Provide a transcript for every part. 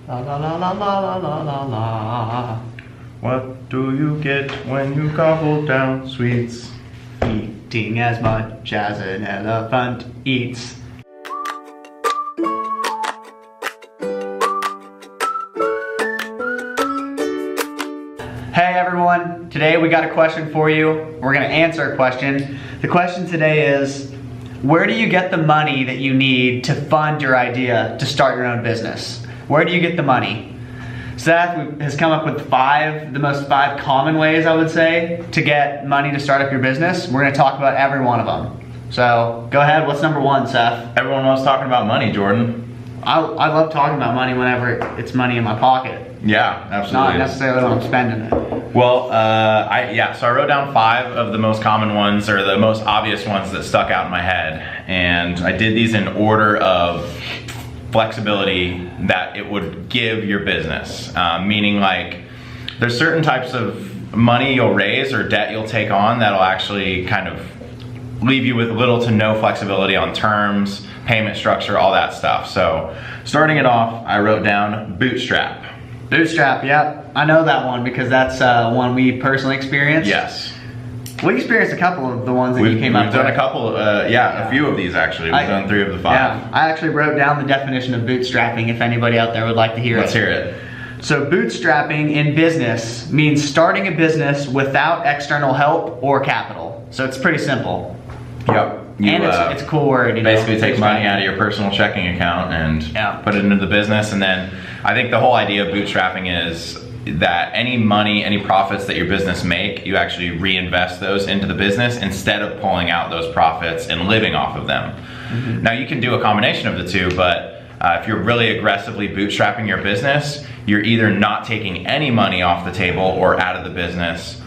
La la la la la la la la la. What do you get when you gobble down sweets? Eating as much as an elephant eats. Hey everyone, today we got a question for you. We're gonna answer a question. The question today is, where do you get the money that you need to fund your idea to start your own business? Where do you get the money? Seth has come up with the most five common ways, I would say, to get money to start up your business. We're gonna talk about every one of them. So go ahead, what's number one, Seth? Everyone loves talking about money, Jordan. I love talking about money whenever it's money in my pocket. Yeah, absolutely. Not necessarily when I'm spending it. Well, so I wrote down 5 of the most common ones, or the most obvious ones that stuck out in my head. And I did these in order of flexibility that it would give your business. Meaning, like, there's certain types of money you'll raise or debt you'll take on that'll actually kind of leave you with little to no flexibility on terms, payment structure, all that stuff. So starting it off, I wrote down bootstrap. Bootstrap, yep. I know that one because that's one we personally experienced. Yes. We experienced a couple of the ones that you came up with. We've done a couple, a few of these actually. We've done 3 of the 5. Yeah, I actually wrote down the definition of bootstrapping if anybody out there would like to hear it. Let's hear it. So bootstrapping in business means starting a business without external help or capital. So it's pretty simple. Yep. It's a cool word. Basically take money out of your personal checking account and put it into the business. And then I think the whole idea of bootstrapping is that any money, any profits that your business make, you actually reinvest those into the business instead of pulling out those profits and living off of them. Mm-hmm. Now you can do a combination of the two, but if you're really aggressively bootstrapping your business, you're either not taking any money off the table or out of the business,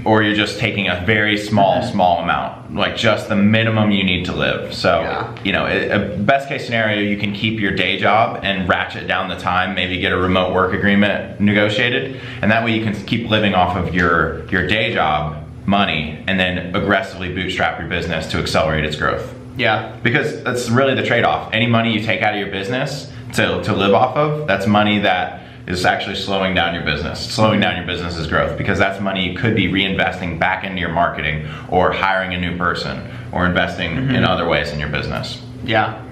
or you're just taking a very small amount, like just the minimum you need to live. So, you know, a best case scenario, you can keep your day job and ratchet down the time, maybe get a remote work agreement negotiated, and that way you can keep living off of your day job money and then aggressively bootstrap your business to accelerate its growth. Yeah. Because that's really the trade-off. Any money you take out of your business to live off of, that's money that is actually slowing down your business, slowing down your business's growth, because that's money you could be reinvesting back into your marketing or hiring a new person or investing in other ways in your business. Yeah.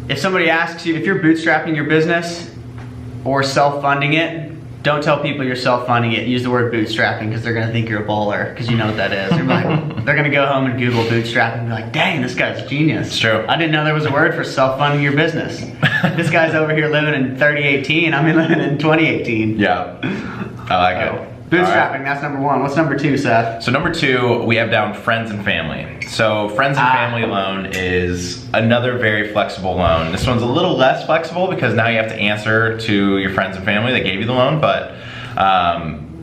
If somebody asks you, if you're bootstrapping your business or self-funding it, don't tell people you're self-funding it. Use the word bootstrapping because they're going to think you're a baller because you know what that is. They're going to go home and Google bootstrapping and be like, dang, this guy's genius. It's true. I didn't know there was a word for self-funding your business. This guy's over here living in 3018. I'm living in 2018. Yeah, I like it. Bootstrapping, that's number 1. What's number 2, Seth? So number 2, we have down friends and family. So friends and family loan is another very flexible loan. This one's a little less flexible because now you have to answer to your friends and family that gave you the loan, but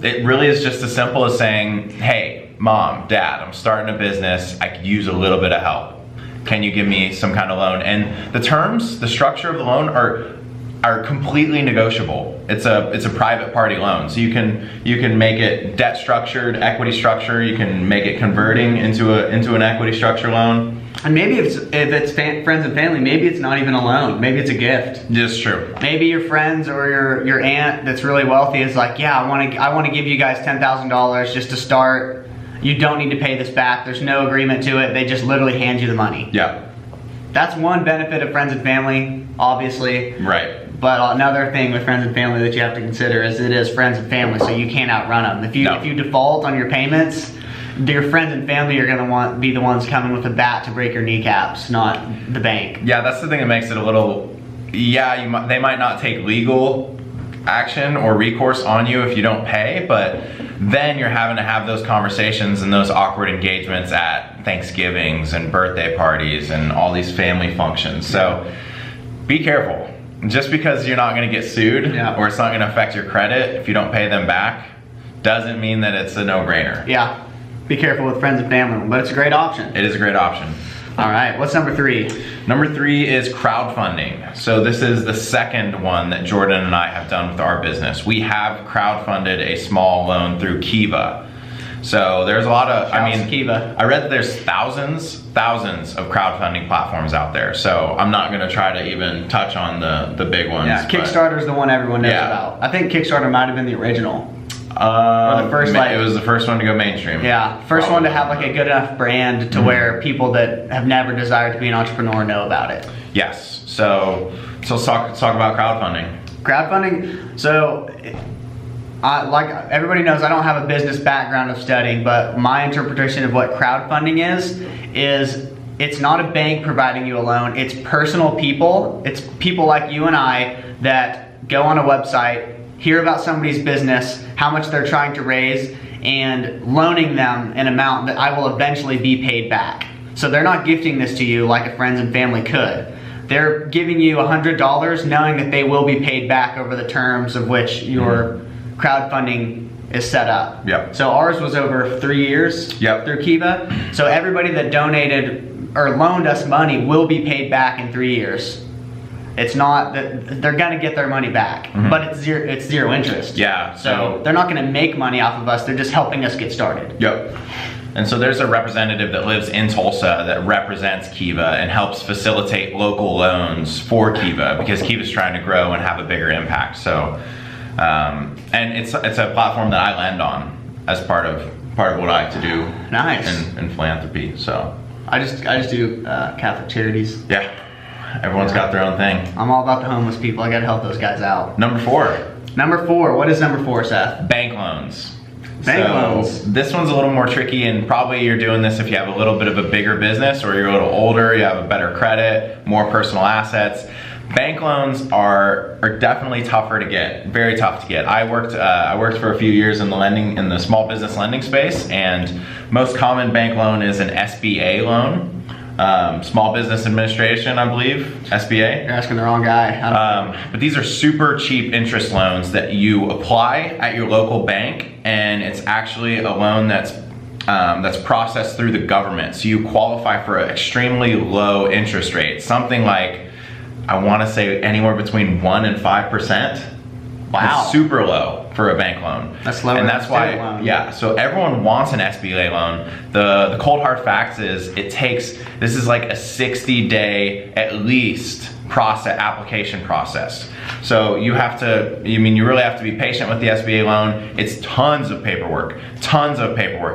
it really is just as simple as saying, hey, mom, dad, I'm starting a business. I could use a little bit of help. Can you give me some kind of loan? And the terms, the structure of the loan are completely negotiable. It's a private party loan, so you can make it debt structured, equity structure. You can make it converting into an equity structure loan. And maybe if it's friends and family, maybe it's not even a loan. Maybe it's a gift. Just true. Maybe your friends or your aunt that's really wealthy is like, yeah, I want to give you guys $10,000 just to start. You don't need to pay this back. There's no agreement to it. They just literally hand you the money. Yeah. That's one benefit of friends and family, obviously. Right. But another thing with friends and family that you have to consider is it is friends and family, so you can't outrun them. If you default on your payments, your friends and family are going to be the ones coming with a bat to break your kneecaps, not the bank. Yeah, that's the thing that makes it a little. Yeah, they might not take legal action or recourse on you if you don't pay, but then you're having to have those conversations and those awkward engagements at Thanksgivings and birthday parties and all these family functions. So be careful. Just because you're not going to get sued or it's not going to affect your credit if you don't pay them back doesn't mean that it's a no-brainer. Yeah, be careful with friends and family, but it's a great option. It is a great option. All right, what's number 3? Number 3 is crowdfunding. So this is the second one that Jordan and I have done with our business. We have crowdfunded a small loan through Kiva. So there's a lot of, Shouts to Kiva. I read that there's thousands of crowdfunding platforms out there. So I'm not gonna try to even touch on the big ones. Yeah, Kickstarter's the one everyone knows about. I think Kickstarter might have been the original. Or the first, it was the first one to go mainstream. Yeah, first one to have like a good enough brand to where people that have never desired to be an entrepreneur know about it. Yes. So let's talk about crowdfunding. Crowdfunding. So, like everybody knows, I don't have a business background of studying, but my interpretation of what crowdfunding is it's not a bank providing you a loan. It's personal people. It's people like you and I that go on a website, hear about somebody's business, how much they're trying to raise, and loaning them an amount that I will eventually be paid back. So they're not gifting this to you like a friends and family could. They're giving you $100 knowing that they will be paid back over the terms of which your crowdfunding is set up. Yep. So ours was over 3 years through Kiva. So everybody that donated or loaned us money will be paid back in 3 years. It's not that they're gonna get their money back, but it's zero interest. Yeah. So they're not gonna make money off of us. They're just helping us get started. Yep. And so there's a representative that lives in Tulsa that represents Kiva and helps facilitate local loans for Kiva because Kiva's trying to grow and have a bigger impact. So, and it's a platform that I lend on as part of what I like to do. Nice. In philanthropy. So I just do Catholic charities. Yeah. Everyone's got their own thing. I'm all about the homeless people. I gotta help those guys out. Number 4. Number 4. What is number 4, Seth? Bank loans. Bank loans. This one's a little more tricky, and probably you're doing this if you have a little bit of a bigger business or you're a little older, you have a better credit, more personal assets. Bank loans are definitely tougher to get, very tough to get. I worked for a few years in the small business lending space, and most common bank loan is an SBA loan. Small Business Administration, I believe, SBA. You're asking the wrong guy. But these are super cheap interest loans that you apply at your local bank, and it's actually a loan that's processed through the government. So you qualify for an extremely low interest rate, something like, I want to say anywhere between 1% and 5%. Wow. It's super low for a bank loan. That's lower and that's than a student why, loan. yeah, so everyone wants an SBA loan. The cold hard facts is this is like a 60-day at least application process. So you really have to be patient with the SBA loan. It's tons of paperwork.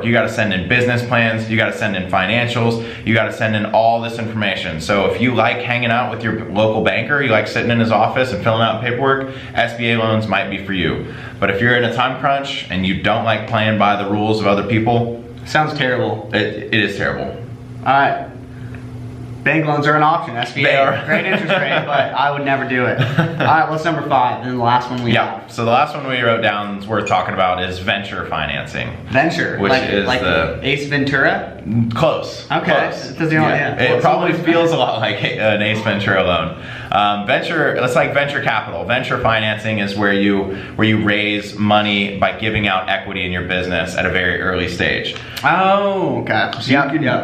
You gotta send in business plans, you gotta send in financials, you gotta send in all this information. So if you like hanging out with your local banker, you like sitting in his office and filling out paperwork, SBA loans might be for you. But if you're in a time crunch and you don't like playing by the rules of other people, Sounds terrible. it is terrible. All right. Bank loans are an option. SBA, They are. great interest rate, but I would never do it. All right, what's number 5? And the last one we Yeah, have. so the last one we wrote down is worth talking about is venture financing. Venture, Which like is the- Ace Ventura. Close. Okay. Close. Does he only- Yeah. yeah. It probably feels a lot like an Ace Ventura loan. It's like venture capital. Venture financing is where you raise money by giving out equity in your business at a very early stage. Oh, okay. So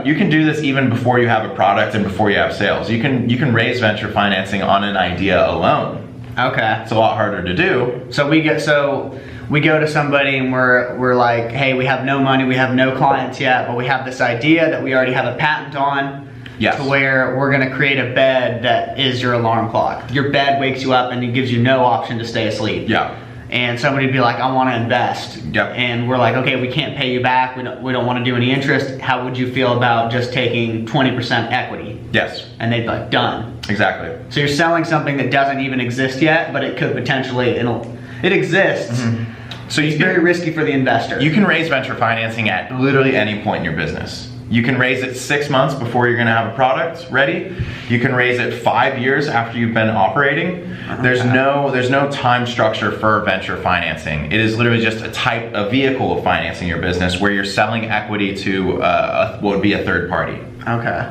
you can do this even before you have a product and before you have sales. You can raise venture financing on an idea alone. Okay. It's a lot harder to do. So we go to somebody and we're like, hey, we have no money, we have no clients yet, but we have this idea that we already have a patent on. Yes. To where we're gonna create a bed that is your alarm clock. Your bed wakes you up and it gives you no option to stay asleep. Yeah. And somebody'd be like, I want to invest. Yep. And we're like, okay, we can't pay you back. We don't want to do any interest. How would you feel about just taking 20% equity? Yes. And they'd be like, done. Exactly. So you're selling something that doesn't even exist yet, but it could potentially, it exists. So It's very risky for the investor. You can raise venture financing at literally any point in your business. You can raise it 6 months before you're gonna have a product ready. You can raise it 5 years after you've been operating. There's no time structure for venture financing. It is literally just a vehicle of financing your business where you're selling equity to what would be a third party. Okay.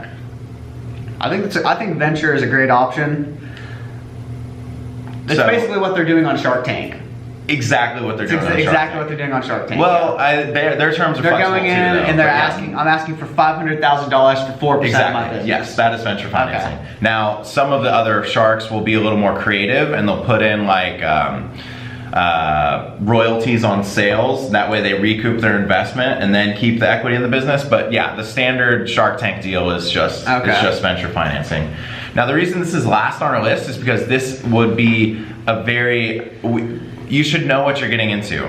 I think venture is a great option. It's So- basically what they're doing on Shark Tank. Exactly what they're doing on Shark Exactly Tank. what they're doing on Shark Tank. Well, their terms are they're flexible going in too, though, and they're but yeah. asking. I'm asking for $500,000 for 4% of my Exactly. business. Yes, that is venture financing. Okay. Now, some of the other sharks will be a little more creative, and they'll put in like royalties on sales. That way they recoup their investment and then keep the equity in the business. But yeah, the standard Shark Tank deal is just venture financing. Now the reason this is last on our list is because this would be you should know what you're getting into.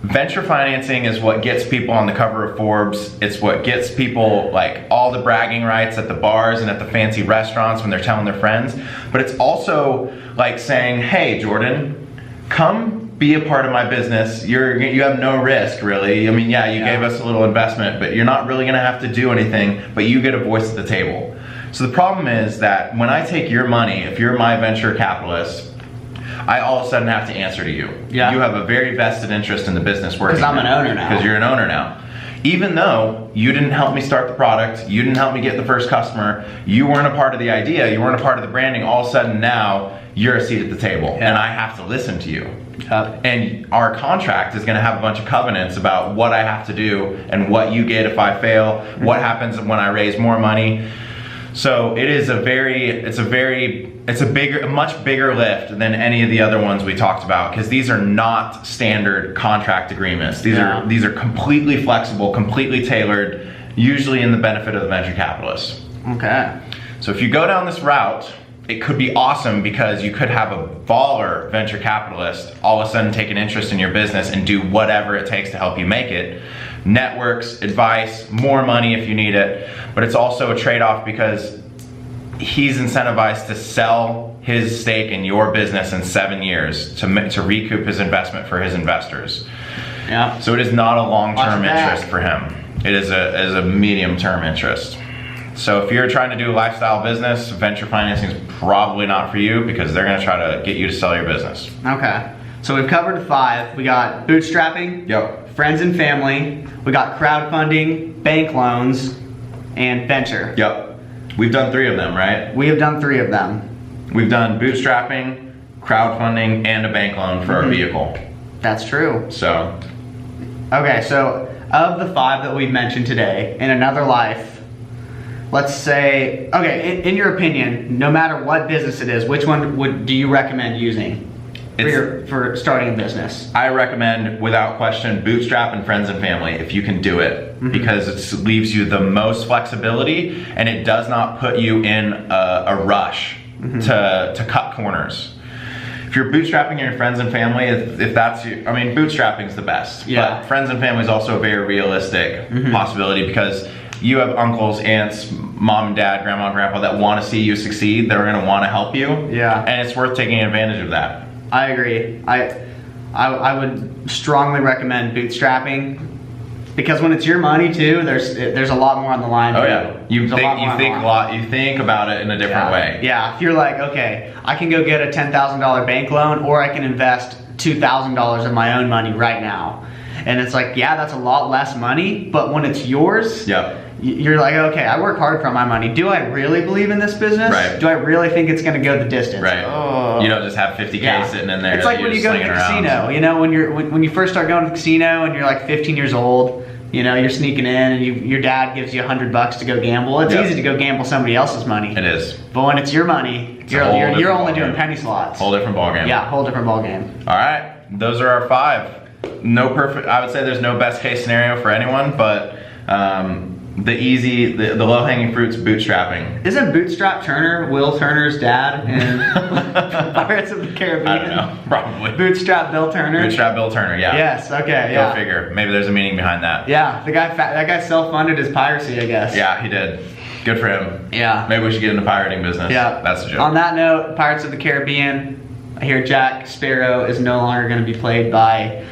Venture financing is what gets people on the cover of Forbes. It's what gets people like all the bragging rights at the bars and at the fancy restaurants when they're telling their friends. But it's also like saying, hey Jordan, come be a part of my business. You have no risk really. I mean, yeah, you gave us a little investment, but you're not really gonna have to do anything, but you get a voice at the table. So the problem is that when I take your money, if you're my venture capitalist, I all of a sudden have to answer to you. Yeah. You have a very vested interest in the business working. Because I'm an owner now. Because you're an owner now. Even though you didn't help me start the product, you didn't help me get the first customer, you weren't a part of the idea, you weren't a part of the branding, all of a sudden now you're a seat at the table and I have to listen to you. And our contract is gonna have a bunch of covenants about what I have to do and what you get if I fail, what happens when I raise more money. So it is a much bigger lift than any of the other ones we talked about, because these are not standard contract agreements. These are completely flexible, completely tailored, usually in the benefit of the venture capitalist. Okay. So if you go down this route, it could be awesome because you could have a baller venture capitalist all of a sudden take an interest in your business and do whatever it takes to help you make it. Networks, advice, more money if you need it, but it's also a trade-off because he's incentivized to sell his stake in your business in 7 years to recoup his investment for his investors. Yeah. So it is not a long-term interest for him. It is a medium-term interest. So if you're trying to do a lifestyle business, venture financing is probably not for you because they're going to try to get you to sell your business. Okay. So we've covered 5. We got bootstrapping. Yep. Friends and family. We got crowdfunding, bank loans, and venture. Yep. We've done 3 of them, right? We have done 3 of them. We've done bootstrapping, crowdfunding, and a bank loan for our vehicle. That's true. So. Okay, so of the 5 that we've mentioned today, in another life, let's say, okay, in your opinion, no matter what business it is, which one do you recommend using for starting a business? I recommend, without question, bootstrap and friends and family if you can do it, because it leaves you the most flexibility and it does not put you in a rush to cut corners. If you're bootstrapping your friends and family, if that's you, I mean, bootstrapping's the best. Yeah. But friends and family is also a very realistic possibility because you have uncles, aunts, mom and dad, grandma and grandpa that want to see you succeed. They're going to want to help you. Yeah. And it's worth taking advantage of that. I agree. I would strongly recommend bootstrapping because when it's your money too, there's a lot more on the line. Oh yeah, you think about it in a different way. Yeah, if you're like, okay, I can go get a $10,000 bank loan, or I can invest $2,000 of my own money right now, and it's like, yeah, that's a lot less money, but when it's yours, you're like, okay, I work hard for my money. Do I really believe in this business? Right. Do I really think it's going to go the distance? Right. Oh. You don't just have 50K sitting in there. It's like when you go to the casino. You know, when you first start going to the casino and you're like 15 years old, you know, you're sneaking in and your dad gives you $100 to go gamble. It's easy to go gamble somebody else's money. It is. But when it's your money, you're only doing penny slots. Whole different ballgame. Yeah, whole different ballgame. All right, those are our 5. No perfect. I would say there's no best case scenario for anyone, but the low-hanging fruit's bootstrapping. Isn't Bootstrap Turner Will Turner's dad in Pirates of the Caribbean? I don't know, probably. Bootstrap Bill Turner? Bootstrap Bill Turner, yeah. Yes, okay, yeah. Go figure. Maybe there's a meaning behind that. Yeah, that guy self-funded his piracy, I guess. Yeah, he did. Good for him. Yeah. Maybe we should get into pirating business. Yeah. That's a joke. On that note, Pirates of the Caribbean, I hear Jack Sparrow is no longer going to be played by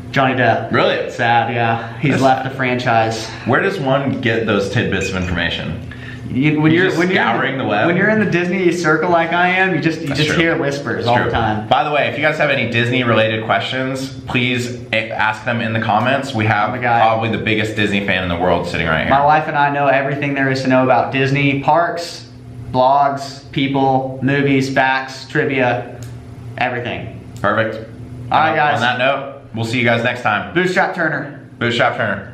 Johnny Depp. Really? Sad, yeah. He's left the franchise. Where does one get those tidbits of information? When you're scouring the web? When you're in the Disney circle like I am, you just hear whispers all the time. By the way, if you guys have any Disney related questions, please ask them in the comments. We have probably the biggest Disney fan in the world sitting right here. My wife and I know everything there is to know about Disney parks, blogs, people, movies, facts, trivia, everything. Perfect. All right, guys. On that note, we'll see you guys next time. Bootstrap Turner. Bootstrap Turner.